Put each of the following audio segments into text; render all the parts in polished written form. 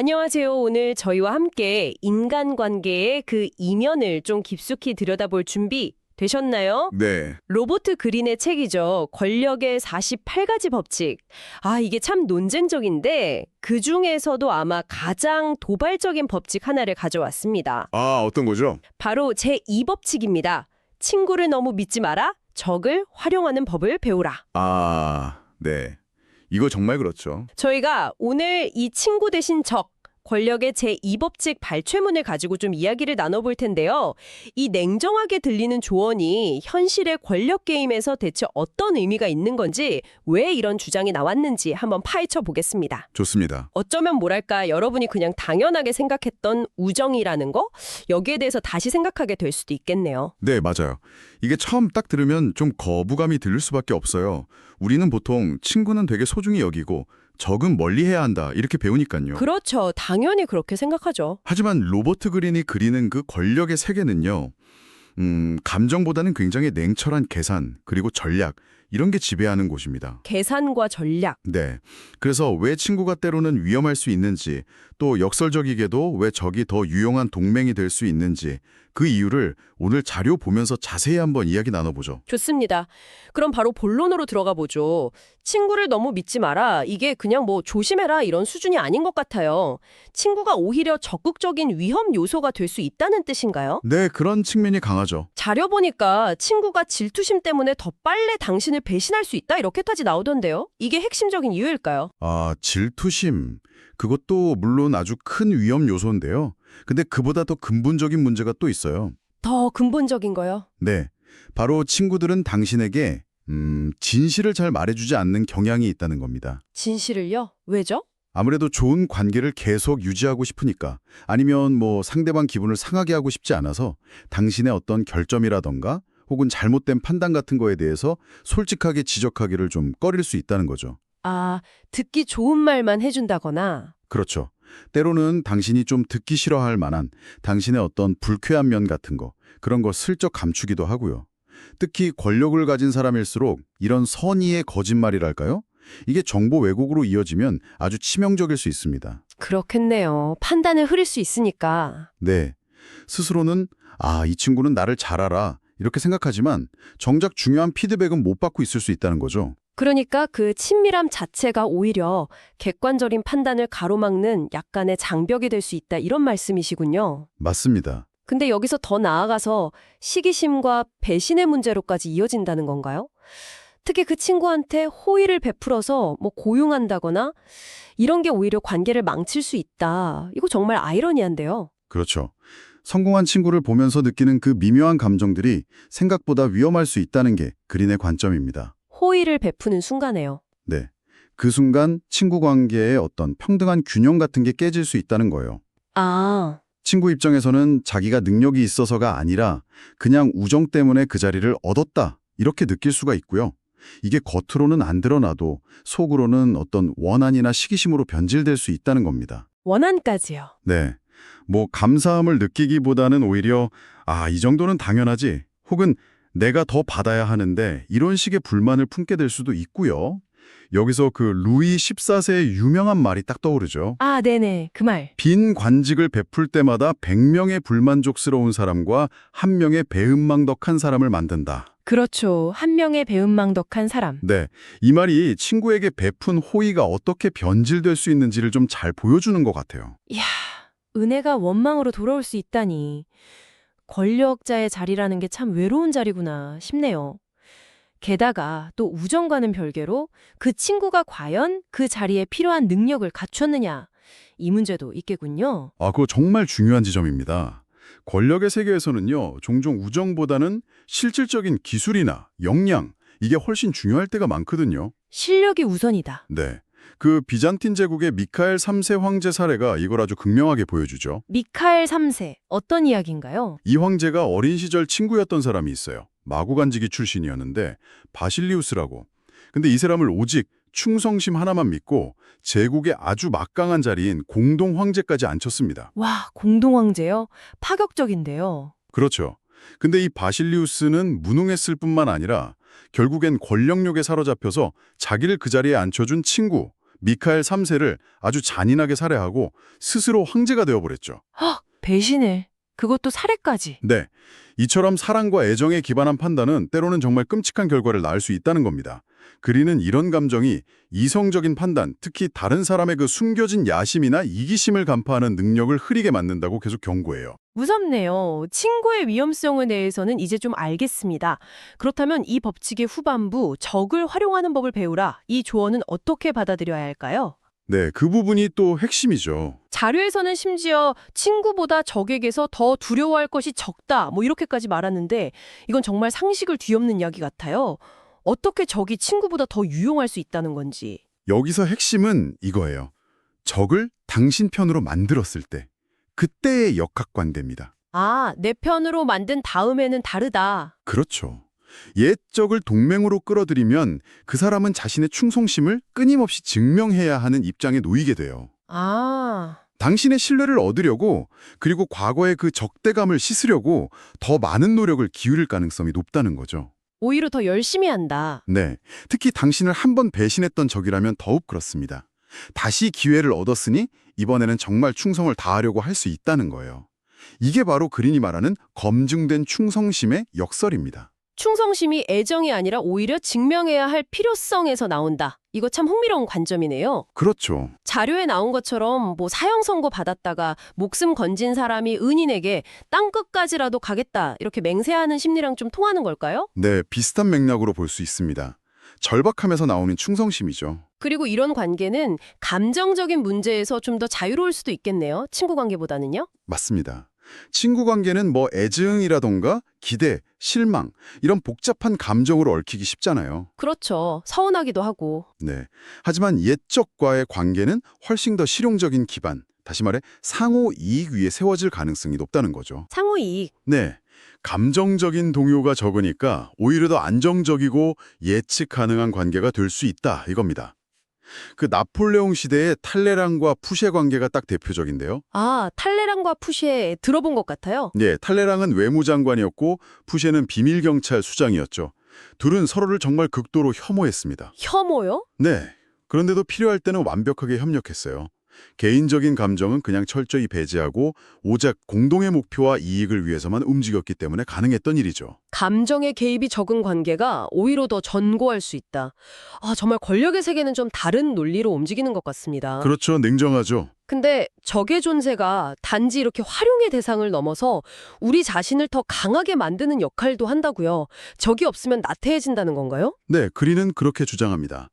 안녕하세요. 오늘 저희와 함께 인간관계의 그 이면을 좀 깊숙이 들여다볼 준비 되셨나요? 네, 로버트 그린의 책이죠. 권력의 48가지 법칙. 아, 이게 참 논쟁적인데 그 중에서도 아마 가장 도발적인 법칙 하나를 가져왔습니다. 어떤 거죠? 바로 제2법칙입니다. 친구를 너무 믿지 마라. 적을 활용하는 법을 배우라. 네. 이거 정말 그렇죠. 저희가 오늘 이 친구 대신 적, 권력의 제2법칙 발췌문을 가지고 좀 이야기를 나눠볼 텐데요. 이 냉정하게 들리는 조언이 현실의 권력 게임에서 대체 어떤 의미가 있는 건지, 왜 이런 주장이 나왔는지 한번 파헤쳐 보겠습니다. 좋습니다. 어쩌면 뭐랄까 여러분이 그냥 당연하게 생각했던 우정이라는 거? 여기에 대해서 다시 생각하게 될 수도 있겠네요. 네, 맞아요. 이게 처음 딱 들으면 좀 거부감이 들릴 수밖에 없어요. 우리는 보통 친구는 되게 소중히 여기고 적은 멀리해야 한다 이렇게 배우니까요. 그렇죠. 당연히 그렇게 생각하죠. 하지만 로버트 그린이 그리는 그 권력의 세계는요. 감정보다는 굉장히 냉철한 계산 그리고 전략 이런 게 지배하는 곳입니다. 계산과 전략. 네. 그래서 왜 친구가 때로는 위험할 수 있는지, 또 역설적이게도 왜 적이 더 유용한 동맹이 될 수 있는지 그 이유를 오늘 자료 보면서 자세히 한번 이야기 나눠보죠. 좋습니다. 그럼 바로 본론으로 들어가 보죠. 친구를 너무 믿지 마라. 이게 그냥 뭐 조심해라 이런 수준이 아닌 것 같아요. 친구가 오히려 적극적인 위험 요소가 될 수 있다는 뜻인가요? 네, 그런 측면이 강하죠. 자료 보니까 친구가 질투심 때문에 더 빨리 당신을 배신할 수 있다 이렇게까지 나오던데요. 이게 핵심적인 이유일까요? 질투심. 그것도 물론 아주 큰 위험 요소인데요. 근데 그보다 더 근본적인 문제가 또 있어요. 더 근본적인 거요? 네. 바로 친구들은 당신에게 진실을 잘 말해주지 않는 경향이 있다는 겁니다. 진실을요? 왜죠? 아무래도 좋은 관계를 계속 유지하고 싶으니까, 아니면 뭐 상대방 기분을 상하게 하고 싶지 않아서 당신의 어떤 결점이라던가 혹은 잘못된 판단 같은 거에 대해서 솔직하게 지적하기를 좀 꺼릴 수 있다는 거죠. 듣기 좋은 말만 해준다거나. 그렇죠. 때로는 당신이 좀 듣기 싫어할 만한 당신의 어떤 불쾌한 면 같은 거, 그런 거 슬쩍 감추기도 하고요. 특히 권력을 가진 사람일수록 이런 선의의 거짓말이랄까요? 이게 정보 왜곡으로 이어지면 아주 치명적일 수 있습니다. 그렇겠네요. 판단을 흐릴 수 있으니까. 네. 스스로는 이 친구는 나를 잘 알아 이렇게 생각하지만 정작 중요한 피드백은 못 받고 있을 수 있다는 거죠. 그러니까 그 친밀함 자체가 오히려 객관적인 판단을 가로막는 약간의 장벽이 될 수 있다 이런 말씀이시군요. 맞습니다. 근데 여기서 더 나아가서 시기심과 배신의 문제로까지 이어진다는 건가요? 특히 그 친구한테 호의를 베풀어서 뭐 고용한다거나 이런 게 오히려 관계를 망칠 수 있다. 이거 정말 아이러니한데요. 그렇죠. 성공한 친구를 보면서 느끼는 그 미묘한 감정들이 생각보다 위험할 수 있다는 게 그린의 관점입니다. 호의를 베푸는 순간에요. 네. 그 순간 친구 관계의 어떤 평등한 균형 같은 게 깨질 수 있다는 거예요. 친구 입장에서는 자기가 능력이 있어서가 아니라 그냥 우정 때문에 그 자리를 얻었다 이렇게 느낄 수가 있고요. 이게 겉으로는 안 드러나도 속으로는 어떤 원한이나 시기심으로 변질될 수 있다는 겁니다. 원한까지요. 네. 뭐 감사함을 느끼기보다는 오히려 이 정도는 당연하지 혹은 내가 더 받아야 하는데 이런 식의 불만을 품게 될 수도 있고요. 여기서 그 루이 14세의 유명한 말이 딱 떠오르죠. 네네. 그 말. 빈 관직을 베풀 때마다 100명의 불만족스러운 사람과 1명의 배은망덕한 사람을 만든다. 그렇죠. 한 명의 배은망덕한 사람. 네, 이 말이 친구에게 베푼 호의가 어떻게 변질될 수 있는지를 좀 잘 보여주는 것 같아요. 이야, 은혜가 원망으로 돌아올 수 있다니. 권력자의 자리라는 게 참 외로운 자리구나 싶네요. 게다가 또 우정과는 별개로 그 친구가 과연 그 자리에 필요한 능력을 갖췄느냐, 이 문제도 있겠군요. 그거 정말 중요한 지점입니다. 권력의 세계에서는요, 종종 우정보다는 실질적인 기술이나 역량, 이게 훨씬 중요할 때가 많거든요. 실력이 우선이다. 네. 그 비잔틴 제국의 미카엘 3세 황제 사례가 이걸 아주 극명하게 보여주죠. 미카엘 3세, 어떤 이야기인가요? 이 황제가 어린 시절 친구였던 사람이 있어요. 마구간지기 출신이었는데 바실리우스라고. 근데 이 사람을 오직 충성심 하나만 믿고 제국의 아주 막강한 자리인 공동 황제까지 앉혔습니다. 와, 공동황제요? 파격적인데요. 그렇죠. 근데 이 바실리우스는 무능했을 뿐만 아니라 결국엔 권력욕에 사로잡혀서 자기를 그 자리에 앉혀준 친구, 미카엘 3세를 아주 잔인하게 살해하고 스스로 황제가 되어버렸죠. 헉, 배신을. 그것도 살해까지. 네, 이처럼 사랑과 애정에 기반한 판단은 때로는 정말 끔찍한 결과를 낳을 수 있다는 겁니다. 그리는 이런 감정이 이성적인 판단, 특히 다른 사람의 그 숨겨진 야심이나 이기심을 간파하는 능력을 흐리게 만든다고 계속 경고해요. 무섭네요. 친구의 위험성에 대해서는 이제 좀 알겠습니다. 그렇다면 이 법칙의 후반부, 적을 활용하는 법을 배우라. 이 조언은 어떻게 받아들여야 할까요? 네, 그 부분이 또 핵심이죠. 자료에서는 심지어 친구보다 적에게서 더 두려워할 것이 적다. 뭐 이렇게까지 말하는데 이건 정말 상식을 뒤엎는 이야기 같아요. 어떻게 적이 친구보다 더 유용할 수 있다는 건지. 여기서 핵심은 이거예요. 적을 당신 편으로 만들었을 때, 그때의 역학관계입니다. 아, 내 편으로 만든 다음에는 다르다. 그렇죠. 옛 적을 동맹으로 끌어들이면 그 사람은 자신의 충성심을 끊임없이 증명해야 하는 입장에 놓이게 돼요. 아, 당신의 신뢰를 얻으려고, 그리고 과거의 그 적대감을 씻으려고 더 많은 노력을 기울일 가능성이 높다는 거죠. 오히려 더 열심히 한다. 네, 특히 당신을 한 번 배신했던 적이라면 더욱 그렇습니다. 다시 기회를 얻었으니 이번에는 정말 충성을 다하려고 할 수 있다는 거예요. 이게 바로 그린이 말하는 검증된 충성심의 역설입니다. 충성심이 애정이 아니라 오히려 증명해야 할 필요성에서 나온다. 이거 참 흥미로운 관점이네요. 그렇죠. 자료에 나온 것처럼 뭐 사형 선고 받았다가 목숨 건진 사람이 은인에게 땅 끝까지라도 가겠다 이렇게 맹세하는 심리랑 좀 통하는 걸까요? 네, 비슷한 맥락으로 볼 수 있습니다. 절박함에서 나오는 충성심이죠. 그리고 이런 관계는 감정적인 문제에서 좀 더 자유로울 수도 있겠네요. 친구 관계보다는요. 맞습니다. 친구 관계는 뭐 애증이라던가 기대, 실망 이런 복잡한 감정으로 얽히기 쉽잖아요. 그렇죠. 서운하기도 하고. 네. 하지만 옛적과의 관계는 훨씬 더 실용적인 기반, 다시 말해 상호 이익 위에 세워질 가능성이 높다는 거죠. 상호 이익. 네. 감정적인 동요가 적으니까 오히려 더 안정적이고 예측 가능한 관계가 될 수 있다 이겁니다. 그 나폴레옹 시대의 탈레랑과 푸쉐 관계가 딱 대표적인데요. 아, 탈레랑과 푸쉐 들어본 것 같아요. 네, 탈레랑은 외무장관이었고 푸쉐는 비밀경찰 수장이었죠. 둘은 서로를 정말 극도로 혐오했습니다. 혐오요? 네, 그런데도 필요할 때는 완벽하게 협력했어요. 개인적인 감정은 그냥 철저히 배제하고 오직 공동의 목표와 이익을 위해서만 움직였기 때문에 가능했던 일이죠. 감정의 개입이 적은 관계가 오히려 더 전고할 수 있다. 아, 정말 권력의 세계는 좀 다른 논리로 움직이는 것 같습니다. 그렇죠, 냉정하죠. 근데 적의 존재가 단지 이렇게 활용의 대상을 넘어서 우리 자신을 더 강하게 만드는 역할도 한다고요. 적이 없으면 나태해진다는 건가요? 네, 그린은 그렇게 주장합니다.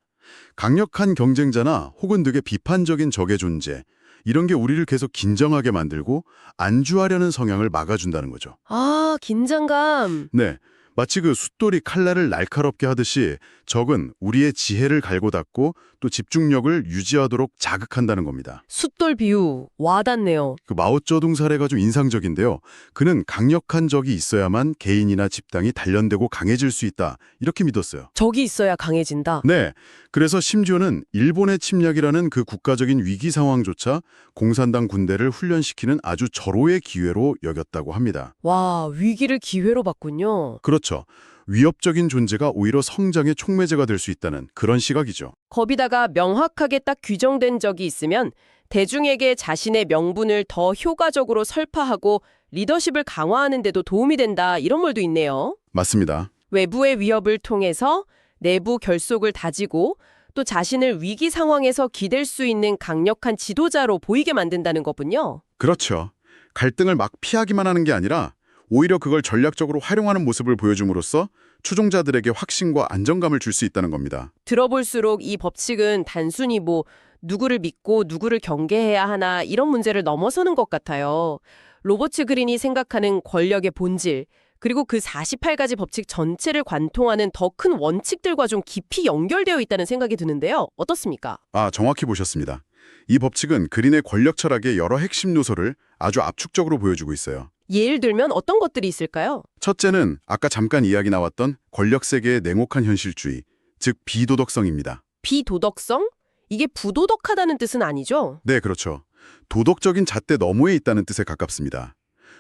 강력한 경쟁자나 혹은 되게 비판적인 적의 존재, 이런 게 우리를 계속 긴장하게 만들고 안주하려는 성향을 막아준다는 거죠. 아, 긴장감. 네, 마치 그 숫돌이 칼날을 날카롭게 하듯이 적은 우리의 지혜를 갈고 닦고 또 집중력을 유지하도록 자극한다는 겁니다. 숫돌 비유 와닿네요. 그 마오쩌둥 사례가 좀 인상적인데요. 그는 강력한 적이 있어야만 개인이나 집단이 단련되고 강해질 수 있다, 이렇게 믿었어요. 적이 있어야 강해진다. 네, 그래서 심지어는 일본의 침략이라는 그 국가적인 위기 상황조차 공산당 군대를 훈련시키는 아주 절호의 기회로 여겼다고 합니다. 와, 위기를 기회로 봤군요. 그렇죠. 위협적인 존재가 오히려 성장의 촉매제가 될 수 있다는 그런 시각이죠. 거기다가 명확하게 딱 규정된 적이 있으면 대중에게 자신의 명분을 더 효과적으로 설파하고 리더십을 강화하는 데도 도움이 된다, 이런 말도 있네요. 맞습니다. 외부의 위협을 통해서 내부 결속을 다지고 또 자신을 위기 상황에서 기댈 수 있는 강력한 지도자로 보이게 만든다는 거군요. 그렇죠. 갈등을 막 피하기만 하는 게 아니라 오히려 그걸 전략적으로 활용하는 모습을 보여줌으로써 추종자들에게 확신과 안정감을 줄 수 있다는 겁니다. 들어볼수록 이 법칙은 단순히 뭐 누구를 믿고 누구를 경계해야 하나 이런 문제를 넘어서는 것 같아요. 로버트 그린이 생각하는 권력의 본질, 그리고 그 48가지 법칙 전체를 관통하는 더 큰 원칙들과 좀 깊이 연결되어 있다는 생각이 드는데요. 어떻습니까? 아, 정확히 보셨습니다. 이 법칙은 그린의 권력 철학의 여러 핵심 요소를 아주 압축적으로 보여주고 있어요. 예를 들면 어떤 것들이 있을까요? 첫째는 아까 잠깐 이야기 나왔던 권력 세계의 냉혹한 현실주의, 즉 비도덕성입니다. 비도덕성? 이게 부도덕하다는 뜻은 아니죠? 네, 그렇죠. 도덕적인 잣대 너머에 있다는 뜻에 가깝습니다.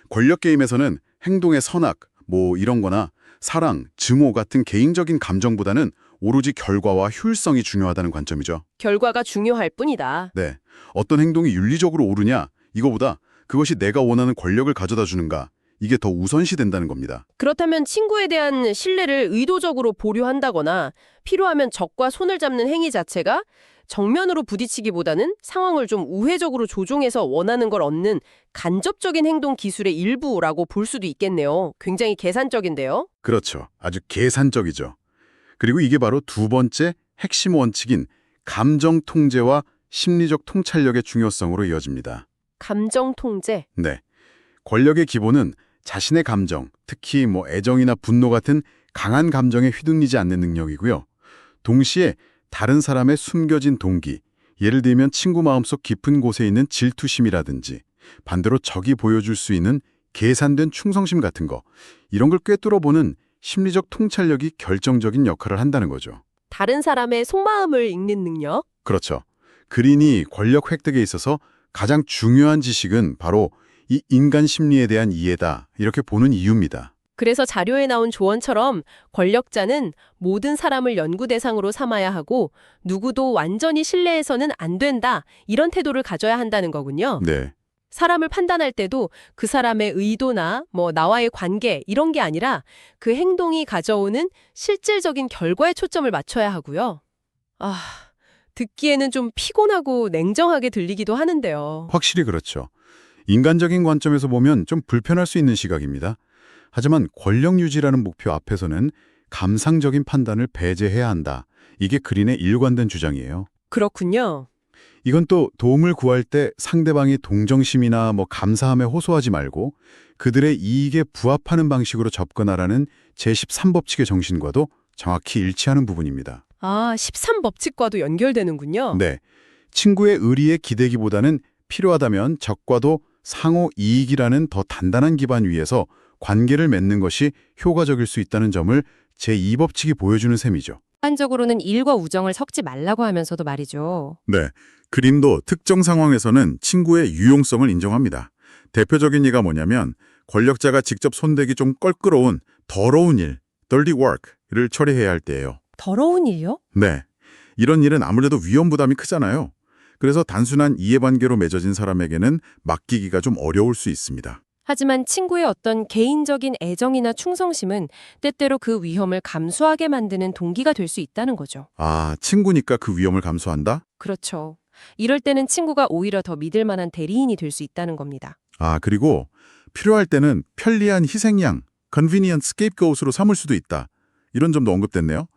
권력 게임에서는 행동의 선악, 뭐 이런 거나 사랑, 증오 같은 개인적인 감정보다는 오로지 결과와 효율성이 중요하다는 관점이죠. 결과가 중요할 뿐이다. 네. 어떤 행동이 윤리적으로 옳으냐, 이거보다 그것이 내가 원하는 권력을 가져다 주는가, 이게 더 우선시 된다는 겁니다. 그렇다면 친구에 대한 신뢰를 의도적으로 보류한다거나 필요하면 적과 손을 잡는 행위 자체가 정면으로 부딪히기보다는 상황을 좀 우회적으로 조종해서 원하는 걸 얻는 간접적인 행동 기술의 일부라고 볼 수도 있겠네요. 굉장히 계산적인데요. 그렇죠. 아주 계산적이죠. 그리고 이게 바로 두 번째 핵심 원칙인 감정 통제와 심리적 통찰력의 중요성으로 이어집니다. 감정 통제. 네. 권력의 기본은 자신의 감정, 특히 애정이나 분노 같은 강한 감정에 휘둘리지 않는 능력이고요. 동시에 다른 사람의 숨겨진 동기, 예를 들면 친구 마음속 깊은 곳에 있는 질투심이라든지 반대로 적이 보여줄 수 있는 계산된 충성심 같은 거, 이런 걸 꿰뚫어보는 심리적 통찰력이 결정적인 역할을 한다는 거죠. 다른 사람의 속마음을 읽는 능력? 그렇죠. 그린이 권력 획득에 있어서 가장 중요한 지식은 바로 이 인간 심리에 대한 이해다, 이렇게 보는 이유입니다. 그래서 자료에 나온 조언처럼 권력자는 모든 사람을 연구 대상으로 삼아야 하고 누구도 완전히 신뢰해서는 안 된다, 이런 태도를 가져야 한다는 거군요. 네. 사람을 판단할 때도 그 사람의 의도나 나와의 관계 이런 게 아니라 그 행동이 가져오는 실질적인 결과에 초점을 맞춰야 하고요. 듣기에는 좀 피곤하고 냉정하게 들리기도 하는데요. 확실히 그렇죠. 인간적인 관점에서 보면 좀 불편할 수 있는 시각입니다. 하지만 권력 유지라는 목표 앞에서는 감상적인 판단을 배제해야 한다. 이게 그린의 일관된 주장이에요. 그렇군요. 이건 또 도움을 구할 때 상대방의 동정심이나 감사함에 호소하지 말고 그들의 이익에 부합하는 방식으로 접근하라는 제13법칙의 정신과도 정확히 일치하는 부분입니다. 13법칙과도 연결되는군요. 네. 친구의 의리에 기대기보다는 필요하다면 적과도 상호 이익이라는 더 단단한 기반 위에서 관계를 맺는 것이 효과적일 수 있다는 점을 제2법칙이 보여주는 셈이죠. 한적으로는 일과 우정을 섞지 말라고 하면서도 말이죠. 네. 그린도 특정 상황에서는 친구의 유용성을 인정합니다. 대표적인 예가 뭐냐면 권력자가 직접 손대기 좀 껄끄러운 더러운 일, dirty work를 처리해야 할 때예요. 더러운 일요? 네. 이런 일은 아무래도 위험 부담이 크잖아요. 그래서 단순한 이해관계로 맺어진 사람에게는 맡기기가 좀 어려울 수 있습니다. 하지만 친구의 어떤 개인적인 애정이나 충성심은 때때로 그 위험을 감수하게 만드는 동기가 될 수 있다는 거죠. 친구니까 그 위험을 감수한다? 그렇죠. 이럴 때는 친구가 오히려 더 믿을 만한 대리인이 될 수 있다는 겁니다. 그리고 필요할 때는 편리한 희생양, convenient scapegoat으로 삼을 수도 있다. 이런 점도 언급됐네요.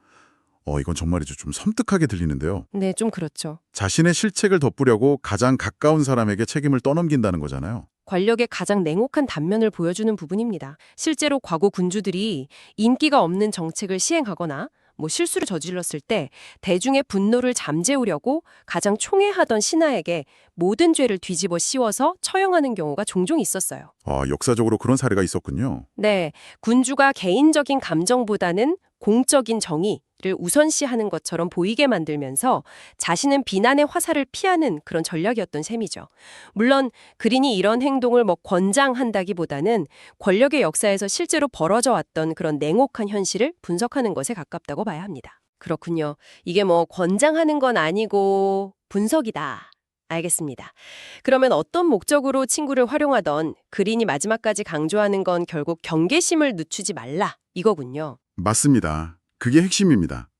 이건 정말이죠. 좀 섬뜩하게 들리는데요. 네, 좀 그렇죠. 자신의 실책을 덮으려고 가장 가까운 사람에게 책임을 떠넘긴다는 거잖아요. 권력의 가장 냉혹한 단면을 보여주는 부분입니다. 실제로 과거 군주들이 인기가 없는 정책을 시행하거나 실수를 저질렀을 때 대중의 분노를 잠재우려고 가장 총애하던 신하에게 모든 죄를 뒤집어 씌워서 처형하는 경우가 종종 있었어요. 역사적으로 그런 사례가 있었군요. 네, 군주가 개인적인 감정보다는 공적인 정의를 우선시하는 것처럼 보이게 만들면서 자신은 비난의 화살을 피하는 그런 전략이었던 셈이죠. 물론 그린이 이런 행동을 권장한다기보다는 권력의 역사에서 실제로 벌어져 왔던 그런 냉혹한 현실을 분석하는 것에 가깝다고 봐야 합니다. 그렇군요. 이게 권장하는 건 아니고 분석이다. 알겠습니다. 그러면 어떤 목적으로 친구를 활용하던 그린이 마지막까지 강조하는 건 결국 경계심을 늦추지 말라 이거군요. 맞습니다. 그게 핵심입니다.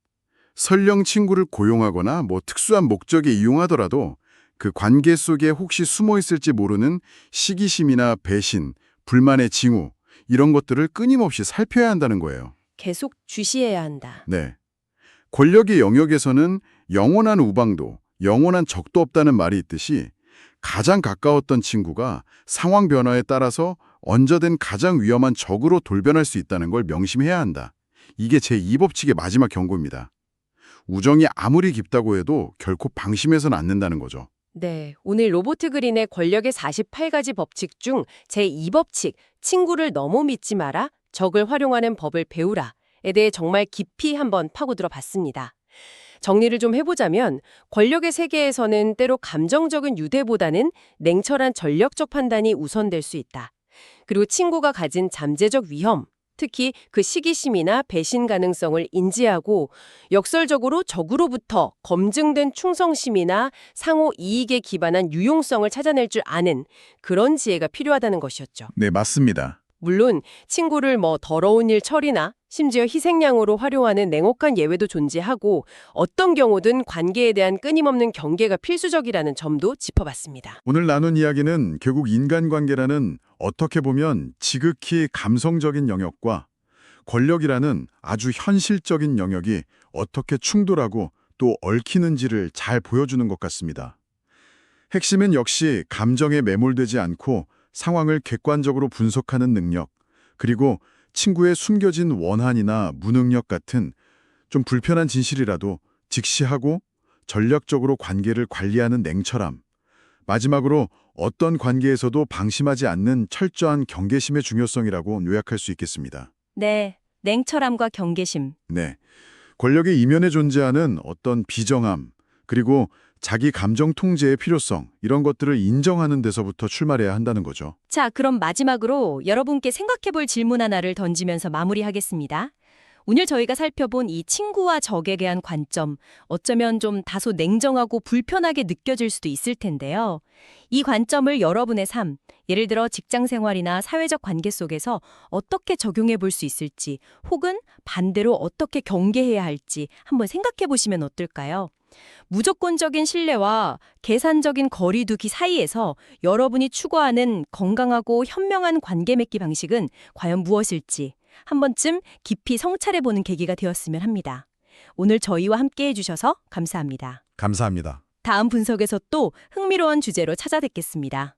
설령 친구를 고용하거나 특수한 목적에 이용하더라도 그 관계 속에 혹시 숨어 있을지 모르는 시기심이나 배신, 불만의 징후, 이런 것들을 끊임없이 살펴야 한다는 거예요. 계속 주시해야 한다. 네. 권력의 영역에서는 영원한 우방도, 영원한 적도 없다는 말이 있듯이 가장 가까웠던 친구가 상황 변화에 따라서 언제든 가장 위험한 적으로 돌변할 수 있다는 걸 명심해야 한다. 이게 제2법칙의 마지막 경고입니다. 우정이 아무리 깊다고 해도 결코 방심해서는 않는다는 거죠. 네, 오늘 로버트 그린의 권력의 48가지 법칙 중 제2법칙, 친구를 너무 믿지 마라, 적을 활용하는 법을 배우라에 대해 정말 깊이 한번 파고들어 봤습니다. 정리를 좀 해보자면 권력의 세계에서는 때로 감정적인 유대보다는 냉철한 전략적 판단이 우선될 수 있다. 그리고 친구가 가진 잠재적 위험, 특히 그 시기심이나 배신 가능성을 인지하고 역설적으로 적으로부터 검증된 충성심이나 상호 이익에 기반한 유용성을 찾아낼 줄 아는 그런 지혜가 필요하다는 것이었죠. 네, 맞습니다. 물론 친구를 더러운 일 처리나 심지어 희생양으로 활용하는 냉혹한 예외도 존재하고 어떤 경우든 관계에 대한 끊임없는 경계가 필수적이라는 점도 짚어봤습니다. 오늘 나눈 이야기는 결국 인간관계라는 어떻게 보면 지극히 감성적인 영역과 권력이라는 아주 현실적인 영역이 어떻게 충돌하고 또 얽히는지를 잘 보여주는 것 같습니다. 핵심은 역시 감정에 매몰되지 않고 상황을 객관적으로 분석하는 능력, 그리고 친구의 숨겨진 원한이나 무능력 같은 좀 불편한 진실이라도 직시하고 전략적으로 관계를 관리하는 냉철함, 마지막으로 어떤 관계에서도 방심하지 않는 철저한 경계심의 중요성이라고 요약할 수 있겠습니다. 네, 냉철함과 경계심. 네, 권력의 이면에 존재하는 어떤 비정함, 그리고 자기 감정 통제의 필요성, 이런 것들을 인정하는 데서부터 출발해야 한다는 거죠. 자, 그럼 마지막으로 여러분께 생각해볼 질문 하나를 던지면서 마무리하겠습니다. 오늘 저희가 살펴본 이 친구와 적에 대한 관점, 어쩌면 좀 다소 냉정하고 불편하게 느껴질 수도 있을 텐데요. 이 관점을 여러분의 삶, 예를 들어 직장 생활이나 사회적 관계 속에서 어떻게 적용해 볼 수 있을지, 혹은 반대로 어떻게 경계해야 할지 한번 생각해 보시면 어떨까요? 무조건적인 신뢰와 계산적인 거리두기 사이에서 여러분이 추구하는 건강하고 현명한 관계 맺기 방식은 과연 무엇일지 한 번쯤 깊이 성찰해보는 계기가 되었으면 합니다. 오늘 저희와 함께 해주셔서 감사합니다. 감사합니다. 다음 분석에서 또 흥미로운 주제로 찾아뵙겠습니다.